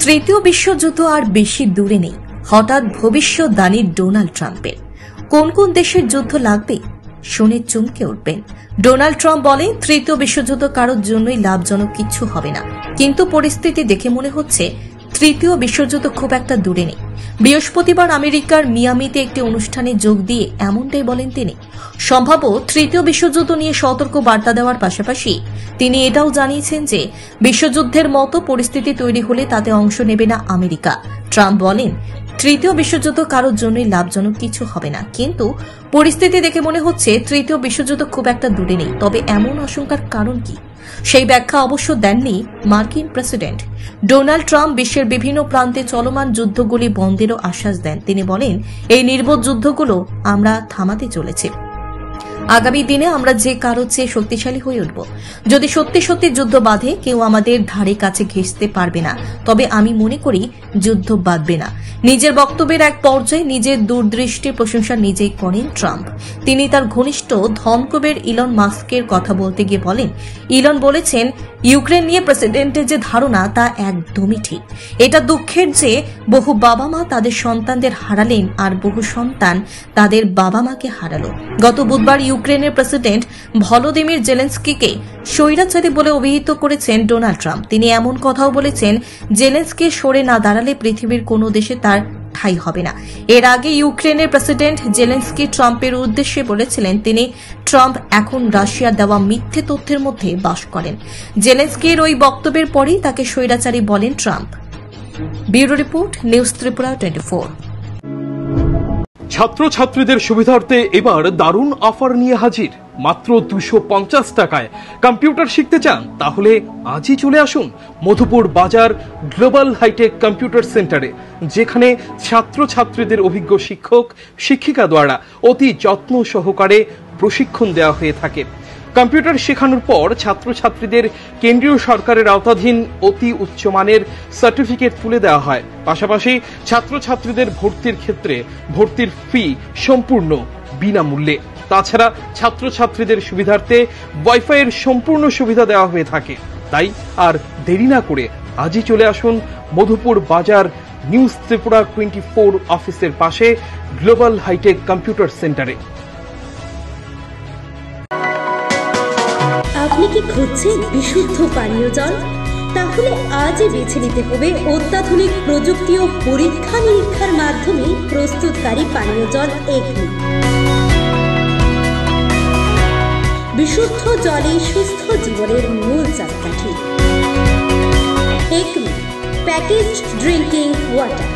তৃতীয় বিশ্বযুদ্ধ আর বেশি দূরে নেই। হঠাৎ ভবিষ্যদ্বাণী ডোনাল্ড ট্রাম্পের। কোন কোন দেশের যুদ্ধ লাগবে শুনে চমকে উঠবেন। ডোনাল্ড ট্রাম্প বলেন, তৃতীয় বিশ্বযুদ্ধ কারোর জন্যই লাভজনক কিছু হবে না, কিন্তু পরিস্থিতি দেখে মনে হচ্ছে তৃতীয় বিশ্বযুদ্ধ খুব একটা দূরে নেই। বৃহস্পতিবার আমেরিকার মিয়ামিতে একটি অনুষ্ঠানে যোগ দিয়ে এমনটাই বলেন তিনি। সম্ভাব্য তৃতীয় বিশ্বযুদ্ধ নিয়ে সতর্ক বার্তা দেওয়ার পাশাপাশি তিনি এটাও জানিয়েছেন যে বিশ্বযুদ্ধের মতো পরিস্থিতি তৈরি হলে তাতে অংশ নেবে না আমেরিকা। ট্রাম্প বলেন, তৃতীয় বিশ্বযুদ্ধ কারোর জন্যই লাভজনক কিছু হবে না, কিন্তু পরিস্থিতি দেখে মনে হচ্ছে তৃতীয় বিশ্বযুদ্ধ খুব একটা দূরে নেই। তবে এমন আশঙ্কার কারণ কি, সেই ব্যাখ্যা অবশ্য দেননি মার্কিন প্রেসিডেন্ট। ডোনাল্ড ট্রাম্প বিশ্বের বিভিন্ন প্রান্তে চলমান যুদ্ধগুলি বন্ধেরও আশ্বাস দেন। তিনি বলেন, এই নির্বোধ যুদ্ধগুলো আমরা থামাতে চলেছি। আগামী দিনে আমরা যে কারো চেয়ে শক্তিশালী হয়ে উঠব। যদি সত্যি সত্যি যুদ্ধ বাঁধে, কেউ আমাদের ধারে কাছে ঘেঁষতে পারবে না। তবে আমি মনে করি যুদ্ধ বাঁধবে না। নিজের বক্তব্যের এক পর্যায়ে নিজের দূরদৃষ্টির প্রশংসা নিজেই করেন ট্রাম্প। তিনি তার ঘনিষ্ঠ ধনকুবের ইলন মাস্কের কথা বলতে গিয়ে বলেন, ইলন বলেছেন, ইউক্রেন নিয়ে প্রেসিডেন্টের যে ধারণা তা একদমই ঠিক। এটা দুঃখের যে বহু বাবা মা তাদের সন্তানদের হারালেন আর বহু সন্তান তাদের বাবা মাকে হারালো। গত বুধবার ইউক্রেনের প্রেসিডেন্ট ভলোদিমির জেলেনস্কিকে স্বৈরাচারী বলে অভিহিত করেছেন ডোনাল্ড ট্রাম্প। তিনি এমন কথাও বলেছেন, জেলেনস্কি সরে না দাঁড়ালে পৃথিবীর কোনো দেশে তার ঠাঁই হবে না। এর আগে ইউক্রেনের প্রেসিডেন্ট জেলেনস্কি ট্রাম্পের উদ্দেশ্যে বলেছিলেন, ট্রাম্প এখন রাশিয়ার দেওয়া মিথ্যে তথ্যের মধ্যে বাস করেন। জেলেনস্কির ওই বক্তব্যের পরেই তাকে স্বৈরাচারী বলেন Trump. Bureau report, news Tripura 24। ছাত্রছাত্রীদের সুবিধার্থে এবার দারুণ অফার নিয়ে হাজির। মাত্র 250 টাকায় কম্পিউটার শিখতে চান? তাহলে আজই চলে আসুন মধুপুর বাজার গ্লোবাল হাইটেক কম্পিউটার সেন্টারে, যেখানে ছাত্রছাত্রীদের অভিজ্ঞ শিক্ষক শিক্ষিকা দ্বারা অতি যত্ন সহকারে প্রশিক্ষণ দেওয়া হয়ে থাকে। কম্পিউটার শেখানোর পর ছাত্রছাত্রীদের কেন্দ্রীয় সরকারের আওতাধীন অতি উচ্চমানের সার্টিফিকেট তুলে দেওয়া হয়। পাশাপাশি ছাত্রছাত্রীদের ভর্তির ক্ষেত্রে ভর্তির ফি সম্পূর্ণ বিনামূল্যে। তাছাড়া ছাত্রছাত্রীদের সুবিধার্থে ওয়াইফাইয়ের সম্পূর্ণ সুবিধা দেওয়া হয়ে থাকে। তাই আর দেরি না করে আজই চলে আসুন মধুপুর বাজার নিউজ ত্রিপুরা 24 অফিসের পাশে গ্লোবাল হাইটেক কম্পিউটার সেন্টারে। আপনি কি খুঁজছেন বিশুদ্ধ পানীয় জল? তাহলে আজই বেছে নিতে হবে অত্যাধুনিক প্রযুক্তি ও পরীক্ষা নিরীক্ষার মাধ্যমে প্রস্তুতকারী পানীয় জল একমি। বিশুদ্ধ জলে সুস্থ জীবনের মূল চাকাঠি। Acme packaged drinking water.